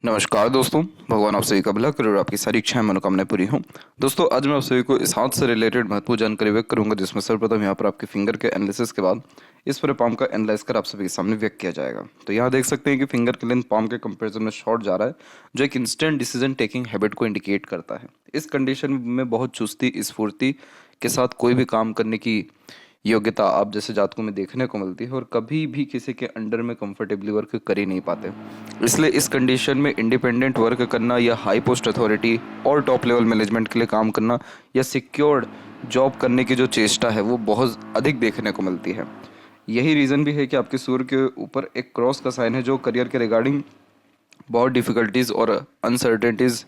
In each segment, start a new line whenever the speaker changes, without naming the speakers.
नमस्कार दोस्तों। भगवान आप सभी का भला करे और आपकी सारी इच्छाएं मनोकामनाएं पूरी हों। दोस्तों, आज मैं आप सभी को इस हाथ से रिलेटेड महत्वपूर्ण जानकारी व्यक्त करूंगा, जिसमें सर्वप्रथम यहाँ पर आपके फिंगर के एनालिसिस के बाद इस पूरे पाम का एनालाइज कर आप सभी के सामने व्यक्त किया जाएगा। तो यहाँ देख सकते हैं कि फिंगर के लेंथ पाम के कंपेरिजन में शॉर्ट जा रहा है, जो एक इंस्टेंट डिसीजन टेकिंग हैबिट को इंडिकेट करता है। इस कंडीशन में बहुत चुस्ती स्फूर्ति के साथ कोई भी काम करने की योग्यता आप जैसे जातकों में देखने को मिलती है और कभी भी किसी के अंडर में कंफर्टेबली वर्क कर ही नहीं पाते। इसलिए इस कंडीशन में इंडिपेंडेंट वर्क करना या हाई पोस्ट अथॉरिटी और टॉप लेवल मैनेजमेंट के लिए काम करना या सिक्योर्ड जॉब करने की जो चेष्टा है वो बहुत अधिक देखने को मिलती है। यही रीज़न भी है कि आपके सूर्य के ऊपर एक क्रॉस का साइन है, जो करियर के रिगार्डिंग बहुत डिफ़िकल्टीज़ और अनसर्टेनिटीज़,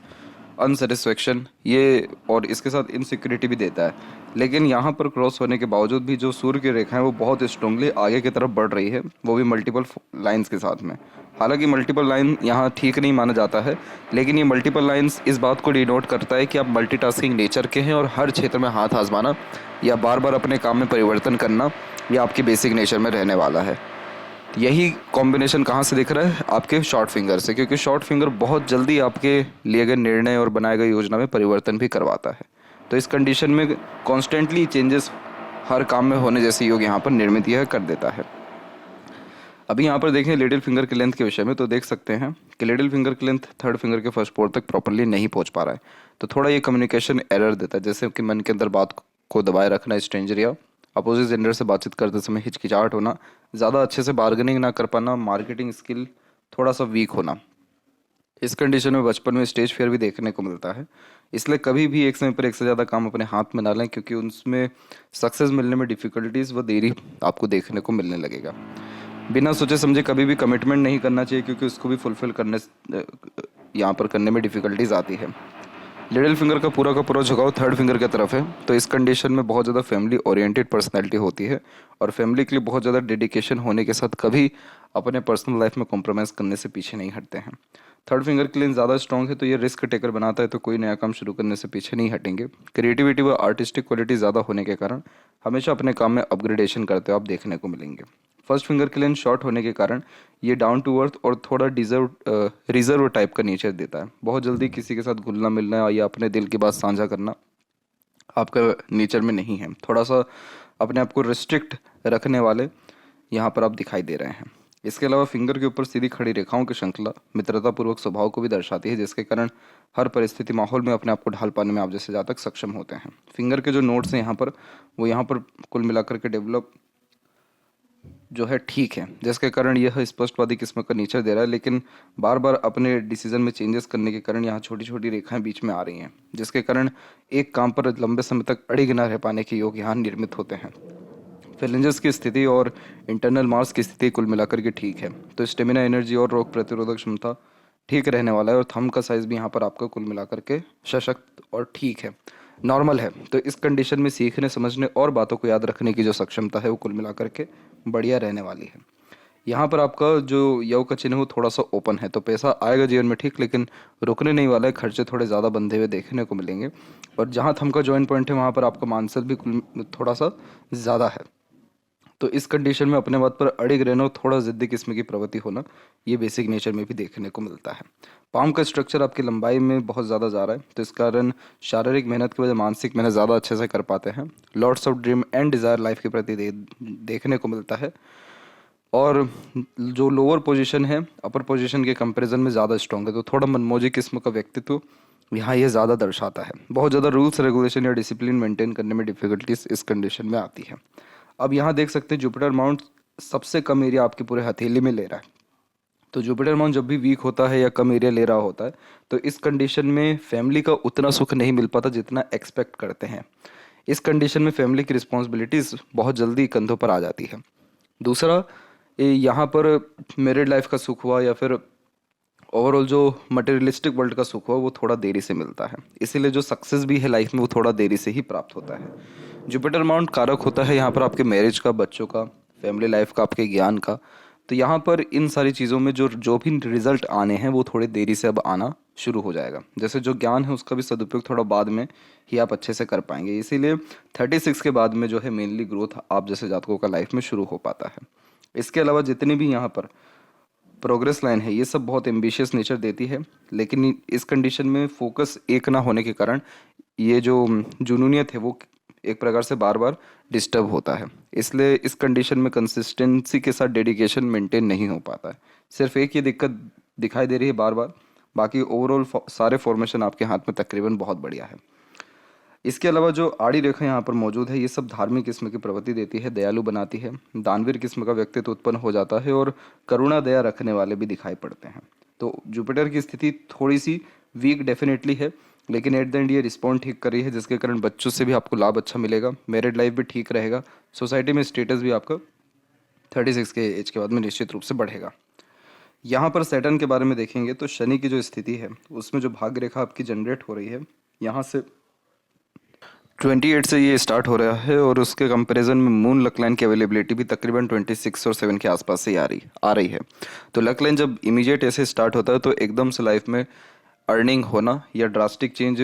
अनसेटिस्फेक्शन ये और इसके साथ इनसिक्योरिटी भी देता है। लेकिन यहाँ पर क्रॉस होने के बावजूद भी जो सूर्य की रेखा है वो बहुत स्ट्रांगली आगे की तरफ बढ़ रही है, वो भी मल्टीपल लाइंस के साथ में। हालांकि मल्टीपल लाइन यहाँ ठीक नहीं माना जाता है, लेकिन ये मल्टीपल लाइंस इस बात को डिनोट करता है कि आप मल्टीटास्किंग नेचर के हैं और हर क्षेत्र में हाथ आजमाना या बार बार अपने काम में परिवर्तन करना यह आपके बेसिक नेचर में रहने वाला है। यही कॉम्बिनेशन कहाँ से दिख रहा है? आपके शॉर्ट फिंगर से, क्योंकि शॉर्ट फिंगर बहुत जल्दी आपके लिए गए निर्णय और बनाए गए योजना में परिवर्तन भी करवाता है। तो इस कंडीशन में कॉन्स्टेंटली चेंजेस हर काम में होने जैसे योग यहाँ पर निर्मित यह कर देता है। अभी यहाँ पर देखें लिटिल फिंगर के लेंथ के विषय में, तो देख सकते हैं कि लिटिल फिंगर की लेंथ थर्ड फिंगर के फर्स्ट पोर तक प्रॉपरली नहीं पहुँच पा रहा है। तो थोड़ा ये कम्युनिकेशन एरर देता है, जैसे कि मन के अंदर बात को दबाए रखना, स्ट्रेंजर या अपोजिट जेंडर से बातचीत करते समय हिचकिचाहट होना, ज़्यादा अच्छे से बार्गेनिंग ना कर पाना, मार्केटिंग स्किल थोड़ा सा वीक होना। इस कंडीशन में बचपन में स्टेज फेयर भी देखने को मिलता है। इसलिए कभी भी एक समय पर एक से ज़्यादा काम अपने हाथ में ना लें, क्योंकि उसमें सक्सेस मिलने में डिफ़िकल्टीज़ व देरी आपको देखने को मिलने लगेगा। बिना सोचे समझे कभी भी कमिटमेंट नहीं करना चाहिए, क्योंकि उसको भी फुलफिल करने यहाँ पर करने में डिफ़िकल्टीज़ आती है। लिटिल फिंगर का पूरा झुकाव थर्ड फिंगर की तरफ है, तो इस कंडीशन में बहुत ज़्यादा फैमिली ओरिएंटेड पर्सनैलिटी होती है और फैमिली के लिए बहुत ज़्यादा डेडिकेशन होने के साथ कभी अपने पर्सनल लाइफ में कॉम्प्रोमाइज़ करने से पीछे नहीं हटते हैं। थर्ड फिंगर के लिए ज़्यादा स्ट्रॉन्ग है, तो ये रिस्क टेकर बनाता है, तो कोई नया काम शुरू करने से पीछे नहीं हटेंगे। क्रिएटिविटी व आर्टिस्टिक क्वालिटी ज़्यादा होने के कारण हमेशा अपने काम में अपग्रेडेशन करते हुए आप देखने को मिलेंगे। फर्स्ट फिंगर के लेंथ शॉर्ट होने के कारण ये डाउन टू अर्थ और थोड़ा रिजर्व टाइप का नेचर देता है। बहुत जल्दी किसी के साथ घुलना मिलना या अपने दिल की बात साझा करना आपका नेचर में नहीं है। थोड़ा सा अपने आप को रिस्ट्रिक्ट रखने वाले यहाँ पर आप दिखाई दे रहे हैं। इसके अलावा फिंगर के ऊपर सीधी खड़ी रेखाओं की श्रृंखला मित्रतापूर्वक स्वभाव को भी दर्शाती है, जिसके कारण हर परिस्थिति माहौल में अपने आप को ढाल पाने में आप जैसे ज़्यादा सक्षम होते हैं। फिंगर के जो नोट्स हैं यहाँ पर, वो यहाँ पर कुल मिलाकर के डेवलप जो है ठीक है, जिसके कारण यह स्पष्टवादी किस्म का नेचर दे रहा है, लेकिन बार बार अपने डिसीजन में चेंजेस करने के कारण यहाँ छोटी छोटी रेखाएं बीच में आ रही हैं, जिसके कारण एक काम पर लंबे समय तक अड़िग न रह पाने के योग यहाँ निर्मित होते हैं। फेलेंजर्स की स्थिति और इंटरनल मार्स की स्थिति कुल मिलाकर के ठीक है, तो स्टेमिना, एनर्जी और रोग प्रतिरोधक क्षमता ठीक रहने वाला है और थंब का साइज भी यहाँ पर आपका कुल मिलाकर के सशक्त और ठीक है, नॉर्मल है। तो इस कंडीशन में सीखने, समझने और बातों को याद रखने की जो सक्षमता है वो कुल मिलाकर के बढ़िया रहने वाली है। यहाँ पर आपका जो यव का चिन्ह है वो थोड़ा सा ओपन है, तो पैसा आएगा जीवन में ठीक, लेकिन रुकने नहीं वाला है, खर्चे थोड़े ज़्यादा बंधे हुए देखने को मिलेंगे। और जहाँ थंब का जॉइंट पॉइंट है वहाँ पर आपका मानसिक भी थोड़ा सा ज़्यादा है। तो इस कंडीशन में अपने बात पर अड़िग रहना और थोड़ा ज़िद्दी किस्म की प्रवृत्ति होना ये बेसिक नेचर में भी देखने को मिलता है। पाम का स्ट्रक्चर आपकी लंबाई में बहुत ज़्यादा जा रहा है, तो इस कारण शारीरिक मेहनत की वजह मानसिक मेहनत ज़्यादा अच्छे से कर पाते हैं। Lots of dream and desire life के प्रति देखने को मिलता है। और जो लोअर पोजीशन है अपर पोजीशन के कंपैरिजन में ज़्यादा स्ट्रॉन्ग है, तो थोड़ा मनमोजी किस्म का व्यक्तित्व यहाँ ये ज़्यादा दर्शाता है। बहुत ज़्यादा रूल्स रेगुलेशन या डिसिप्लिन मेंटेन करने में डिफ़िकल्टीज इस कंडीशन में आती है। अब यहाँ देख सकते हैं जुपिटर माउंट सबसे कम एरिया आपके पूरे हथेली में ले रहा है। तो जुपिटर माउंट जब भी वीक होता है या कम एरिया ले रहा होता है, तो इस कंडीशन में फैमिली का उतना सुख नहीं मिल पाता जितना एक्सपेक्ट करते हैं। इस कंडीशन में फैमिली की रिस्पॉन्सिबिलिटीज़ बहुत जल्दी कंधों पर आ जाती है। दूसरा, यहाँ पर मैरिड लाइफ का सुख हुआ या फिर ओवरऑल जो मटेरियलिस्टिक वर्ल्ड का सुख हुआ वो थोड़ा देरी से मिलता है, इसीलिए जो सक्सेस भी है लाइफ में वो थोड़ा देरी से ही प्राप्त होता है। जुपिटर माउंट कारक होता है यहाँ पर आपके मैरिज का, बच्चों का, फैमिली लाइफ का, आपके ज्ञान का। तो यहाँ पर इन सारी चीज़ों में जो जो भी रिजल्ट आने हैं वो थोड़े देरी से अब आना शुरू हो जाएगा। जैसे जो ज्ञान है उसका भी सदुपयोग थोड़ा बाद में ही आप अच्छे से कर पाएंगे, इसीलिए 36 के बाद में जो है मेनली ग्रोथ आप जैसे जातकों का लाइफ में शुरू हो पाता है। इसके अलावा जितने भी यहाँ पर प्रोग्रेस लाइन है, ये सब बहुत एम्बिशियस नेचर देती है। लेकिन इस कंडीशन में फोकस एक ना होने के कारण ये जो जुनूनियत है वो एक प्रकार से बार बार डिस्टर्ब होता है। इसलिए इस कंडीशन में कंसिस्टेंसी के साथ डेडिकेशन मेंटेन नहीं हो पाता है। सिर्फ एक ही दिक्कत दिखाई दे रही है बार बार, बाकी ओवरऑल सारे फॉर्मेशन आपके हाथ में तकरीबन बहुत बढ़िया है। इसके अलावा जो आड़ी रेखा यहाँ पर मौजूद है, ये सब धार्मिक किस्म की प्रवृत्ति देती है, दयालु बनाती है, दानवीर किस्म का व्यक्तित्व उत्पन्न हो जाता है और करुणा दया रखने वाले भी दिखाई पड़ते हैं। तो जुपिटर की स्थिति थोड़ी सी वीक डेफिनेटली है, लेकिन एट द एंड ये रिस्पॉन्ड ठीक कर रही है, जिसके कारण बच्चों से भी आपको लाभ अच्छा मिलेगा, मैरिड लाइफ भी ठीक रहेगा, सोसाइटी में स्टेटस भी आपका 36 के एज के बाद में निश्चित रूप से बढ़ेगा। यहाँ पर सैटर्न के बारे में देखेंगे तो शनि की जो स्थिति है उसमें जो भाग्य रेखा आपकी जनरेट हो रही है, यहाँ से 28 से ये स्टार्ट हो रहा है और उसके कंपैरिजन में मून लक लाइन की अवेलेबिलिटी भी तकरीबन 26 और 7 के आसपास से आ रही है। तो लक लाइन जब इमीडिएट ऐसे स्टार्ट होता है तो एकदम से लाइफ में अर्निंग होना या ड्रास्टिक चेंज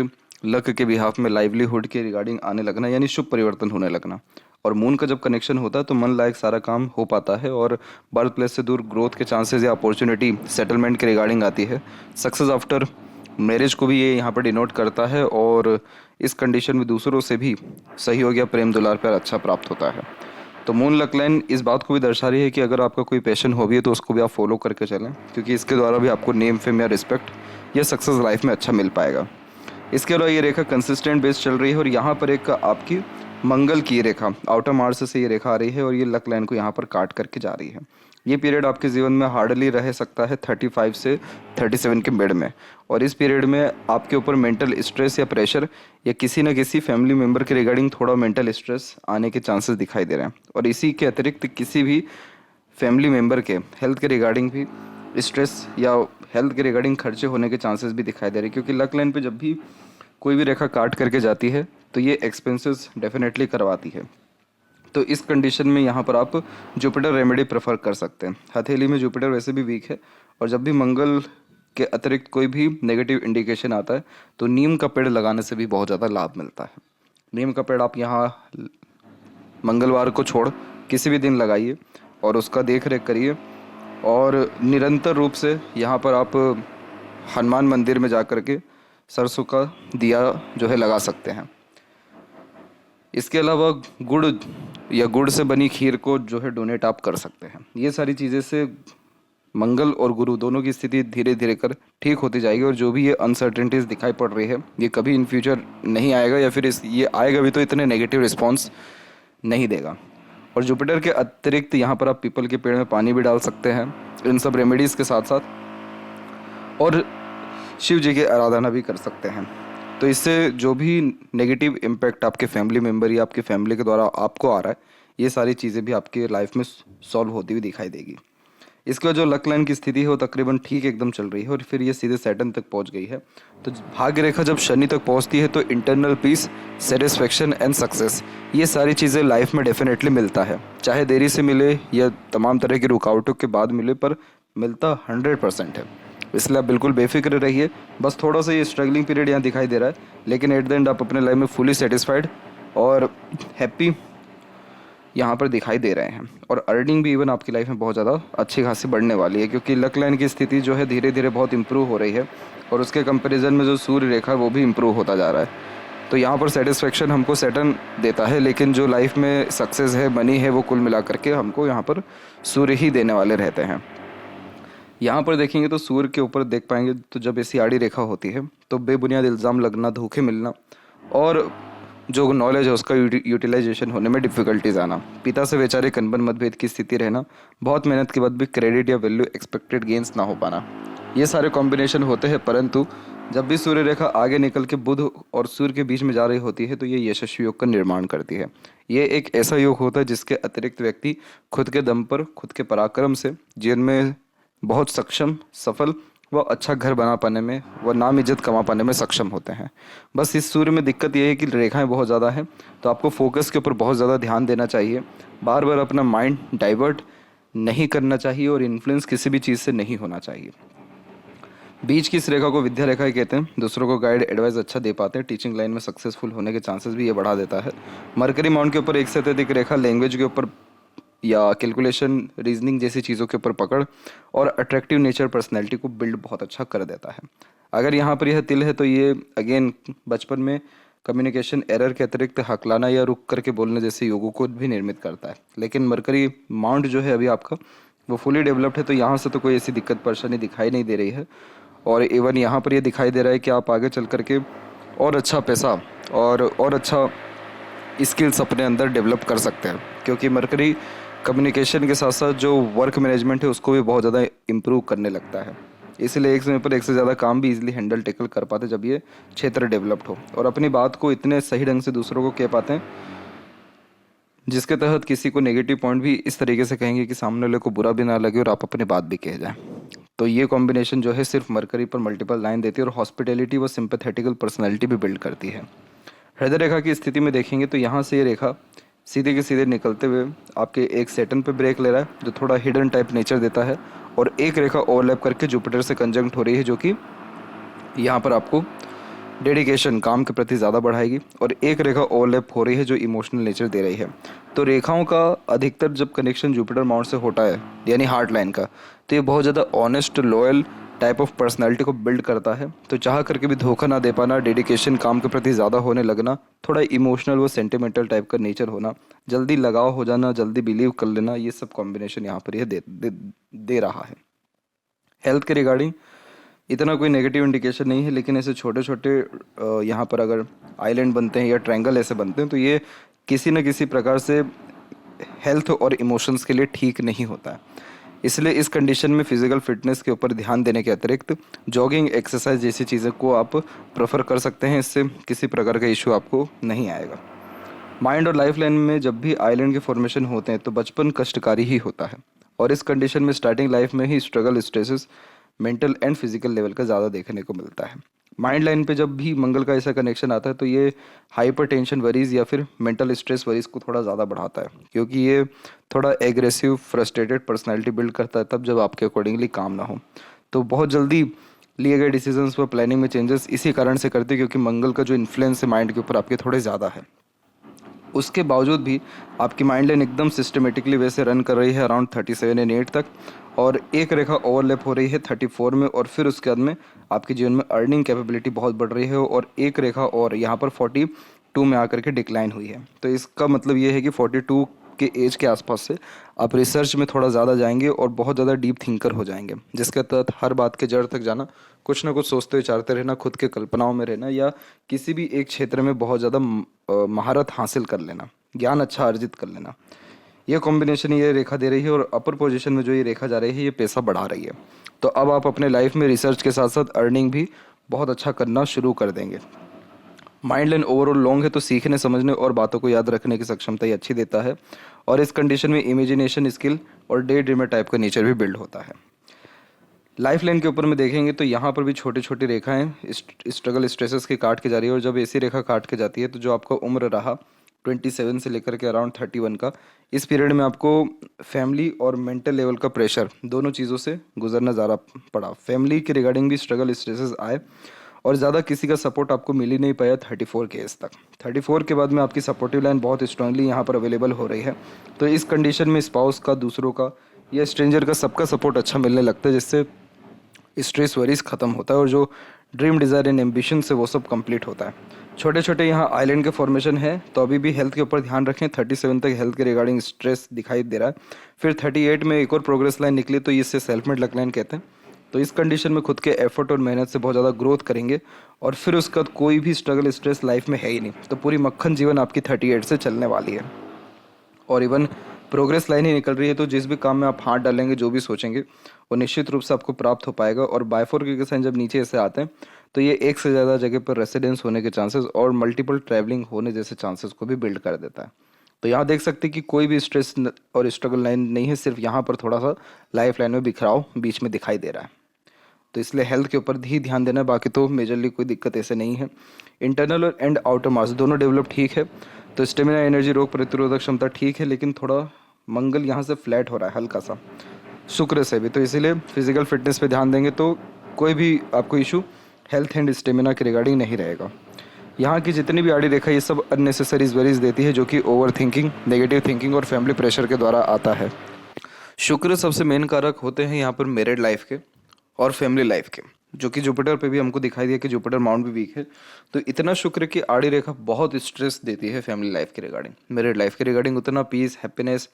लक के बिहाफ में लाइवलीहुड के रिगार्डिंग आने लगना, यानी शुभ परिवर्तन होने लगना। और मून का जब कनेक्शन होता है तो मन लायक सारा काम हो पाता है और बर्थ प्लेस से दूर ग्रोथ के चांसेस या अपॉर्चुनिटी सेटलमेंट के रिगार्डिंग आती है। सक्सेस आफ्टर मैरिज को भी ये यहाँ पर डिनोट करता है और इस कंडीशन में दूसरों से भी सहयोग या प्रेम दुलार प्यार अच्छा प्राप्त होता है। तो मून लक लाइन इस बात को भी दर्शा रही है कि अगर आपका कोई पैशन हॉबी है तो उसको भी आप फॉलो करके चलें, क्योंकि इसके द्वारा भी आपको नेम फेम या रिस्पेक्ट या सक्सेस लाइफ में अच्छा मिल पाएगा। इसके अलावा ये रेखा कंसिस्टेंट बेस चल रही है और यहाँ पर एक आपकी मंगल की रेखा आउटर मार्स से ये रेखा आ रही है और ये लक लाइन को यहाँ पर काट करके जा रही है। ये पीरियड आपके जीवन में हार्डली रह सकता है 35 से 37 के मिड में, और इस पीरियड में आपके ऊपर मेंटल स्ट्रेस या प्रेशर या किसी न किसी फैमिली मेम्बर के रिगार्डिंग थोड़ा मेंटल स्ट्रेस आने के चांसेस दिखाई दे रहे हैं। और इसी के अतिरिक्त किसी भी फैमिली मेम्बर के हेल्थ के रिगार्डिंग भी स्ट्रेस या हेल्थ के रिगार्डिंग खर्चे होने के चांसेस भी दिखाई दे रहे हैं, क्योंकि लक लाइन पे जब भी कोई भी रेखा काट करके जाती है तो ये एक्सपेंसेस डेफिनेटली करवाती है। तो इस कंडीशन में यहाँ पर आप जुपिटर रेमेडी प्रेफर कर सकते हैं। हथेली में जुपिटर वैसे भी वीक है और जब भी मंगल के अतिरिक्त कोई भी नेगेटिव इंडिकेशन आता है तो नीम का पेड़ लगाने से भी बहुत ज़्यादा लाभ मिलता है। नीम का पेड़ आप यहाँ मंगलवार को छोड़ किसी भी दिन लगाइए और उसका देख रेख करिए, और निरंतर रूप से यहाँ पर आप हनुमान मंदिर में जा कर के सरसों का दिया जो है लगा सकते हैं। इसके अलावा गुड़ से बनी खीर को जो है डोनेट आप कर सकते हैं। ये सारी चीज़ें से मंगल और गुरु दोनों की स्थिति धीरे धीरे कर ठीक होती जाएगी और जो भी ये अनसर्टेनिटीज़ दिखाई पड़ रही है ये कभी इन फ्यूचर नहीं आएगा, या फिर ये आएगा भी तो इतने नेगेटिव रिस्पॉन्स नहीं देगा। और जुपिटर के अतिरिक्त यहाँ पर आप पीपल के पेड़ में पानी भी डाल सकते हैं इन सब रेमेडीज़ के साथ साथ, और शिव जी की आराधना भी कर सकते हैं। तो इससे जो भी नेगेटिव इम्पैक्ट आपके फैमिली मेम्बर या आपकी फैमिली के द्वारा आपको आ रहा है, ये सारी चीज़ें भी आपकी लाइफ में सॉल्व होती हुई दिखाई देगी। इसके बाद जो लक लाइन की स्थिति है वो तकरीबन ठीक एकदम चल रही है और फिर ये सीधे सैटर्न तक पहुंच गई है। तो भाग्य रेखा जब शनि तक पहुंचती है तो internal peace, satisfaction and success, ये सारी चीज़ें लाइफ में डेफिनेटली मिलता है, चाहे देरी से मिले या तमाम तरह की रुकावटों के बाद मिले, पर मिलता 100% है। इसलिए आप बिल्कुल बेफिक्र रहिए। बस थोड़ा सा ये स्ट्रगलिंग पीरियड यहाँ दिखाई दे रहा है, लेकिन एट द एंड आप अपने लाइफ में फुली सेटिस्फाइड और हैप्पी यहाँ पर दिखाई दे रहे हैं। और अर्निंग भी इवन आपकी लाइफ में बहुत ज़्यादा अच्छी खासी बढ़ने वाली है, क्योंकि लक लाइन की स्थिति जो है धीरे धीरे बहुत इंप्रूव हो रही है और उसके कंपैरिजन में जो सूर्य रेखा है वो भी इंप्रूव होता जा रहा है। तो यहाँ पर सेटिस्फेक्शन हमको सैटर्न देता है, लेकिन जो लाइफ में सक्सेस है, मनी है, वो कुल मिला करके हमको यहाँ पर सूर्य ही देने वाले रहते हैं। यहाँ पर देखेंगे तो सूर्य के ऊपर देख पाएंगे तो जब ऐसी आड़ी रेखा होती है तो बेबुनियाद इल्ज़ाम लगना, धोखे मिलना और जो नॉलेज है उसका यूटिलाइजेशन होने में डिफ़िकल्टीज आना, पिता से वैचारिक अनबन मतभेद की स्थिति रहना, बहुत मेहनत के बाद भी क्रेडिट या वैल्यू एक्सपेक्टेड गेंस ना हो पाना, ये सारे कॉम्बिनेशन होते हैं। परंतु जब भी सूर्य रेखा आगे निकल के बुध और सूर्य के बीच में जा रही होती है तो ये यशस्वी योग का निर्माण करती है। ये एक ऐसा योग होता है जिसके अतिरिक्त व्यक्ति खुद के दम पर, खुद के पराक्रम से जीवन में बहुत सक्षम, सफल व अच्छा घर बना पाने में व नाम इज्जत कमा पाने में सक्षम होते हैं। बस इस सूर्य में दिक्कत ये है कि रेखाएं बहुत ज़्यादा हैं, तो आपको फोकस के ऊपर बहुत ज़्यादा ध्यान देना चाहिए, बार बार अपना माइंड डाइवर्ट नहीं करना चाहिए और इन्फ्लुएंस किसी भी चीज़ से नहीं होना चाहिए। बीच की इस रेखा को विद्या रेखा ही कहते हैं, दूसरों को गाइड एडवाइस अच्छा दे पाते हैं, टीचिंग लाइन में सक्सेसफुल होने के चांसेस भी ये बढ़ा देता है। मरकरी माउंट के ऊपर एक से अधिक रेखा लैंग्वेज के ऊपर या कैलकुलेशन, रीजनिंग जैसी चीज़ों के ऊपर पकड़ और अट्रैक्टिव नेचर पर्सनैलिटी को बिल्ड बहुत अच्छा कर देता है। अगर यहाँ पर यह तिल है तो ये अगेन बचपन में कम्युनिकेशन एरर के अतिरिक्त हकलाना या रुक करके बोलने जैसे योगों को भी निर्मित करता है। लेकिन मरकरी माउंट जो है अभी आपका वो फुली डेवलप्ड है, तो यहाँ से तो कोई ऐसी दिक्कत परेशानी दिखाई नहीं दे रही है। और इवन यहाँ पर ये दिखाई दे रहा है कि आप आगे चल करके और अच्छा पैसा और अच्छा स्किल्स अपने अंदर डेवलप कर सकते हैं, क्योंकि मरकरी कम्युनिकेशन के साथ साथ जो वर्क मैनेजमेंट है उसको भी बहुत ज़्यादा इम्प्रूव करने लगता है। इसलिए एक समय पर एक से ज़्यादा काम भी इजीली हैंडल टेकल कर पाते जब ये क्षेत्र डेवलप्ड हो, और अपनी बात को इतने सही ढंग से दूसरों को कह पाते हैं जिसके तहत किसी को नेगेटिव पॉइंट भी इस तरीके से कहेंगे कि सामने वाले को बुरा भी ना लगे और आप अपनी बात भी कह जाए। तो ये कॉम्बिनेशन जो है सिर्फ मरकरी पर मल्टीपल लाइन देती है और हॉस्पिटैलिटी व सिंपैथेटिकल पर्सनैलिटी भी बिल्ड करती है। हृदय रेखा की स्थिति में देखेंगे तो यहाँ से ये रेखा सीधे के सीधे निकलते हुए आपके एक सेटन पे ब्रेक ले रहा है जो थोड़ा हिडन टाइप नेचर देता है, और एक रेखा ओवरलैप करके जुपिटर से कंजंक्ट हो रही है जो कि यहाँ पर आपको डेडिकेशन काम के प्रति ज़्यादा बढ़ाएगी, और एक रेखा ओवरलैप हो रही है जो इमोशनल नेचर दे रही है। तो रेखाओं का अधिकतर जब कनेक्शन जुपिटर माउंट से होता है यानी हार्ट लाइन का, तो ये बहुत ज़्यादा honest loyal type of personality को बिल्ड करता है। तो चाह करके भी धोखा ना दे पाना, डेडिकेशन काम के प्रति ज़्यादा होने लगना, थोड़ा इमोशनल व सेंटिमेंटल टाइप का नेचर होना, जल्दी लगाव हो जाना, जल्दी बिलीव कर लेना, ये सब कॉम्बिनेशन यहाँ पर यह दे रहा है। हेल्थ के रिगार्डिंग इतना कोई नेगेटिव इंडिकेशन नहीं है, लेकिन ऐसे छोटे छोटे यहाँ पर अगर आइलैंड बनते हैं या ट्रायंगल ऐसे बनते हैं तो ये किसी न किसी प्रकार से हेल्थ और इमोशंस के लिए ठीक नहीं होता है। इसलिए इस कंडीशन में फिजिकल फिटनेस के ऊपर ध्यान देने के अतिरिक्त जॉगिंग, एक्सरसाइज जैसी चीज़ों को आप प्रेफर कर सकते हैं। इससे किसी प्रकार का इशू आपको नहीं आएगा। माइंड और लाइफ लाइन में जब भी आइलैंड के फॉर्मेशन होते हैं तो बचपन कष्टकारी ही होता है, और इस कंडीशन में स्टार्टिंग लाइफ में ही struggle, stresses mental and physical level का ज़्यादा देखने को मिलता है। माइंड लाइन पे जब भी मंगल का ऐसा कनेक्शन आता है तो ये हाइपर टेंशन वरीज या फिर मेंटल स्ट्रेस वरीज को थोड़ा ज़्यादा बढ़ाता है, क्योंकि ये थोड़ा एग्रेसिव, फ्रस्ट्रेटेड पर्सनैलिटी बिल्ड करता है तब जब आपके अकॉर्डिंगली काम ना हो। तो बहुत जल्दी लिए गए डिसीजंस व प्लानिंग में चेंजेस इसी कारण से करते हैं, क्योंकि मंगल का जो इन्फ्लुएंस है माइंड के ऊपर आपके थोड़े ज़्यादा है। उसके बावजूद भी आपकी माइंड लाइन एकदम सिस्टमेटिकली वैसे रन कर रही है अराउंड 37 एंड 8 तक, और एक रेखा ओवरलैप हो रही है 34 में, और फिर उसके बाद में आपके जीवन में अर्निंग कैपेबिलिटी बहुत बढ़ रही है, और एक रेखा और यहाँ पर 42 में आकर के डिक्लाइन हुई है। तो इसका मतलब ये है कि 42 के एज के आसपास से आप रिसर्च में थोड़ा ज़्यादा जाएंगे और बहुत ज़्यादा डीप थिंकर हो जाएंगे, जिसके तहत हर बात के जड़ तक जाना, कुछ ना कुछ सोचते विचारते रहना, खुद के कल्पनाओं में रहना, या किसी भी एक क्षेत्र में बहुत ज़्यादा महारत हासिल कर लेना, ज्ञान अच्छा अर्जित कर लेना। ये कॉम्बिनेशन ये रेखा दे रही है, और अपर पोजीशन में जो ये रेखा जा रही है ये पैसा बढ़ा रही है। तो अब आप अपने लाइफ में रिसर्च के साथ साथ अर्निंग भी बहुत अच्छा करना शुरू कर देंगे। माइंड लाइन ओवरऑल लॉन्ग है तो सीखने, समझने और बातों को याद रखने की सक्षमता ये अच्छी देता है, और इस कंडीशन में इमेजिनेशन स्किल और डे ड्रीमर टाइप का नेचर भी बिल्ड होता है। लाइफ लाइन के ऊपर में देखेंगे तो यहाँ पर भी छोटी छोटी रेखाएं स्ट्रगल, स्ट्रेसेस की काट के जा रही है, और जब ऐसी रेखा काट के जाती है तो जो आपका उम्र रहा 27 से लेकर के अराउंड 31 का, इस पीरियड में आपको फैमिली और मेंटल लेवल का प्रेशर दोनों चीज़ों से गुजरना ज़्यादा पड़ा। फैमिली के रिगार्डिंग भी स्ट्रगल, स्ट्रेसेस आए, और ज़्यादा किसी का सपोर्ट आपको मिल ही नहीं पाया 34 के एज तक। 34 के बाद में आपकी सपोर्टिव लाइन बहुत स्ट्रांगली यहाँ पर अवेलेबल हो रही है। तो इस कंडीशन में स्पाउस का, दूसरों का या स्ट्रेंजर का, सबका सपोर्ट अच्छा मिलने लगता है, जिससे स्ट्रेस वरीज ख़त्म होता है, और जो ड्रीम, डिज़ायर एंड एम्बिशन से वो सब कंप्लीट होता है। छोटे छोटे यहाँ आइलैंड के फॉर्मेशन है, तो अभी भी हेल्थ के ऊपर ध्यान रखें। 37 तक हेल्थ के रिगार्डिंग स्ट्रेस दिखाई दे रहा है। फिर 38 में एक और प्रोग्रेस लाइन निकली, तो इससे सेल्फ मेड लक लाइन कहते हैं। तो इस कंडीशन में खुद के एफर्ट और मेहनत से बहुत ज़्यादा ग्रोथ करेंगे, और फिर उसके बाद कोई भी स्ट्रगल, स्ट्रेस लाइफ में है ही नहीं। तो पूरी मक्खन जीवन आपकी 38 से चलने वाली है, और इवन प्रोग्रेस लाइन ही निकल रही है। तो जिस भी काम में आप हाथ डालेंगे, जो भी सोचेंगे, वो निश्चित रूप से आपको प्राप्त हो पाएगा। और बायफोर के साइन जब नीचे ऐसे आते हैं तो ये एक से ज़्यादा जगह पर रेसिडेंस होने के चांसेस और मल्टीपल ट्रैवलिंग होने जैसे चांसेस को भी बिल्ड कर देता है। तो यहाँ देख सकते हैं कि कोई भी स्ट्रेस और स्ट्रगल लाइन नहीं है, सिर्फ यहाँ पर थोड़ा सा लाइफ लाइन में बिखराव बीच में दिखाई दे रहा है। तो इसलिए हेल्थ के ऊपर ही ध्यान देना है, बाकी तो मेजरली कोई दिक्कत ऐसे नहीं है। इंटरनल और एंड आउटर मास दोनों डेवलप ठीक है। तो स्टेमिना, एनर्जी, रोग प्रतिरोधक क्षमता ठीक है, लेकिन थोड़ा मंगल यहाँ से फ्लैट हो रहा है हल्का सा, शुक्र से भी। तो इसीलिए फिजिकल फिटनेस पे ध्यान देंगे तो कोई भी आपको इशू हेल्थ एंड स्टेमिना के रिगार्डिंग नहीं रहेगा। यहाँ की जितनी भी आड़ी रेखा ये सब अननेसेसरीज वेरीज देती है, जो कि ओवर थिंकिंग, नेगेटिव थिंकिंग और फैमिली प्रेशर के द्वारा आता है। शुक्र सबसे मेन कारक होते हैं यहाँ पर मैरिड लाइफ के और फैमिली लाइफ के, जो कि जुपिटर पे भी हमको दिखाई दिया कि जुपिटर माउंट भी वीक है। तो इतना शुक्र की आड़ी रेखा बहुत स्ट्रेस देती है फैमिली लाइफ के रिगार्डिंग, मैरिड लाइफ के रिगार्डिंग उतना पीस, हैप्पीनेस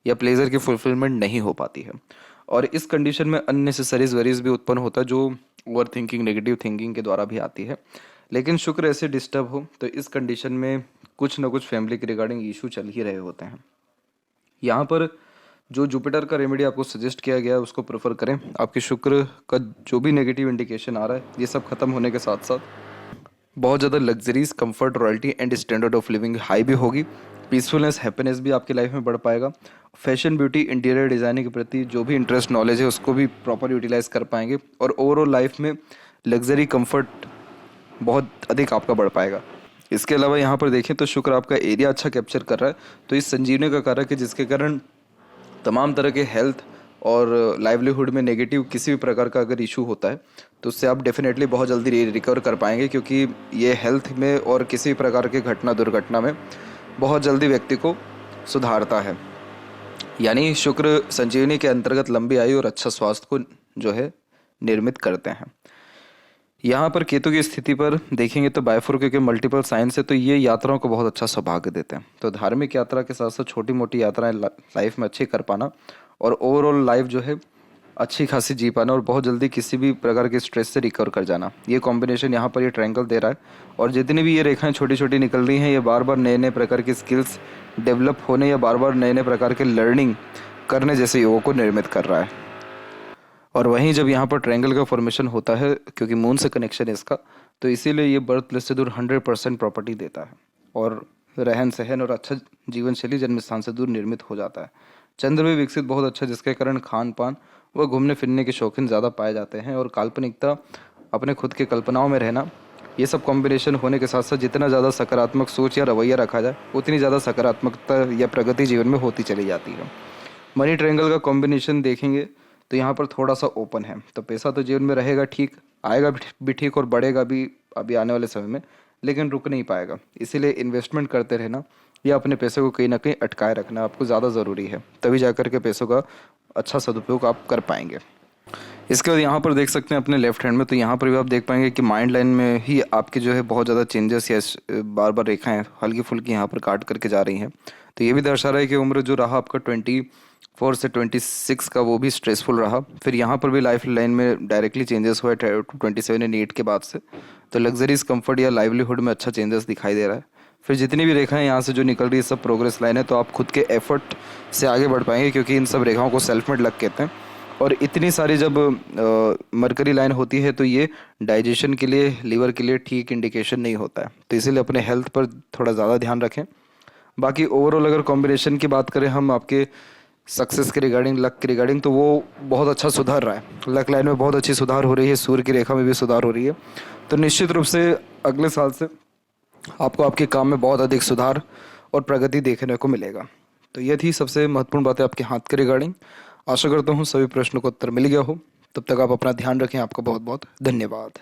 या प्लेजर की फुलफिलमेंट नहीं हो पाती है। और इस कंडीशन में अननेसेसरीज वरीज भी उत्पन्न होता है, जो ओवर थिंकिंग, नेगेटिव थिंकिंग के द्वारा भी आती है। लेकिन शुक्र ऐसे डिस्टर्ब हो तो इस कंडीशन में कुछ ना कुछ फैमिली के रिगार्डिंग इशू चल ही रहे होते हैं। यहाँ पर जो जुपिटर का रेमेडी आपको सजेस्ट किया गया है उसको प्रेफर करें। आपके शुक्र का जो भी नेगेटिव इंडिकेशन आ रहा है ये सब खत्म होने के साथ साथ बहुत ज़्यादा luxuries, comfort, royalty and standard of living high भी होगी। पीसफुलनेस, हैप्पीनेस भी आपकी लाइफ में बढ़ पाएगा। फैशन, ब्यूटी, इंटीरियर डिज़ाइनिंग के प्रति जो भी इंटरेस्ट, नॉलेज है उसको भी प्रॉपर यूटिलाइज कर पाएंगे और ओवरऑल लाइफ में लग्जरी, कंफर्ट बहुत अधिक आपका बढ़ पाएगा। इसके अलावा यहाँ पर देखें तो शुक्र आपका एरिया अच्छा कैप्चर कर रहा है, तो इस संजीवनी का कारक है, जिसके कारण तमाम तरह के हेल्थ और लाइवलीहुड में नेगेटिव किसी भी प्रकार का अगर इशू होता है तो उससे आप डेफिनेटली बहुत जल्दी रिकवर कर पाएंगे, क्योंकि ये हेल्थ में और किसी भी प्रकार की घटना, दुर्घटना में बहुत जल्दी व्यक्ति को सुधारता है। यानी शुक्र संजीवनी के अंतर्गत लंबी आयु और अच्छा स्वास्थ्य को जो है निर्मित करते हैं। यहाँ पर केतु की स्थिति पर देखेंगे तो बायफोर के मल्टीपल साइंस है, तो ये यात्राओं को बहुत अच्छा सौभाग्य देते हैं। तो धार्मिक यात्रा के साथ साथ छोटी मोटी यात्राएं लाइफ में अच्छी कर पाना और ओवरऑल लाइफ जो है अच्छी खासी जी पाना और बहुत जल्दी किसी भी प्रकार के स्ट्रेस से रिकवर कर जाना, ये कॉम्बिनेशन यहाँ पर ये ट्रायंगल दे रहा है। और जितनी भी ये रेखाएं छोटी छोटी निकल रही हैं, ये बार बार नए नए प्रकार की स्किल्स डेवलप होने या बार बार नए नए प्रकार के लर्निंग करने जैसे योगों को निर्मित कर रहा है। और वहीं जब यहाँ पर ट्रायंगल का फॉर्मेशन होता है, क्योंकि मून से कनेक्शन है इसका, तो इसीलिए ये बर्थ प्लेस से दूर 100% प्रॉपर्टी देता है और रहन सहन और अच्छा जीवन शैली जन्म स्थान से दूर निर्मित हो जाता है। चंद्र भी विकसित बहुत अच्छा, जिसके कारण खान पान व घूमने फिरने के शौकीन ज़्यादा पाए जाते हैं और काल्पनिकता, अपने खुद के कल्पनाओं में रहना, ये सब कॉम्बिनेशन होने के साथ साथ जितना ज़्यादा सकारात्मक सोच या रवैया रखा जाए उतनी ज़्यादा सकारात्मकता या प्रगति जीवन में होती चली जाती है। मनी ट्रायंगल का कॉम्बिनेशन देखेंगे तो यहाँ पर थोड़ा सा ओपन है, तो पैसा तो जीवन में रहेगा ठीक, आएगा भी ठीक और बढ़ेगा भी अभी आने वाले समय में, लेकिन रुक नहीं पाएगा। इसीलिए इन्वेस्टमेंट करते रहना या अपने पैसे को कहीं ना कहीं अटकाए रखना आपको ज़्यादा ज़रूरी है, तभी जाकर के पैसों का अच्छा सदुपयोग आप कर पाएंगे। इसके बाद यहाँ पर देख सकते हैं अपने लेफ्ट हैंड में, तो यहाँ पर भी आप देख पाएंगे कि माइंड लाइन में ही आपके जो है बहुत ज़्यादा चेंजेस या बार बार रेखाएं हल्की फुल्की यहाँ पर काट करके जा रही हैं। तो ये भी दर्शा रहा है कि उम्र जो रहा आपका 24 से 26 का वो भी स्ट्रेसफुल रहा। फिर यहाँ पर भी लाइफ लाइन में डायरेक्टली चेंजेस हुआ है 27 एंड 8 के बाद से, तो लग्जरीज, कंफर्ट या लाइवलीहुड में अच्छा चेंजेस दिखाई दे रहा है। फिर जितनी भी रेखाएं यहाँ से जो निकल रही है सब प्रोग्रेस लाइन है, तो आप खुद के एफर्ट से आगे बढ़ पाएंगे, क्योंकि इन सब रेखाओं को सेल्फ मेड लग कहते हैं। और इतनी सारी जब मरकरी लाइन होती है तो ये डाइजेशन के लिए, लीवर के लिए ठीक इंडिकेशन नहीं होता है, तो इसीलिए अपने हेल्थ पर थोड़ा ज़्यादा ध्यान रखें। बाकी ओवरऑल अगर कॉम्बिनेशन की बात करें हम आपके सक्सेस के रिगार्डिंग, लक के रिगार्डिंग, तो वो बहुत अच्छा सुधार रहा है। लक लाइन में बहुत अच्छी सुधार हो रही है, सूर्य की रेखा में भी सुधार हो रही है, तो निश्चित रूप से अगले साल से आपको आपके काम में बहुत अधिक सुधार और प्रगति देखने को मिलेगा। तो ये थी सबसे महत्वपूर्ण बातें आपके हाथ के रिगार्डिंग। आशा करता हूँ सभी प्रश्नों का उत्तर मिल गया हो। तब तक आप अपना ध्यान रखें। आपका बहुत बहुत धन्यवाद।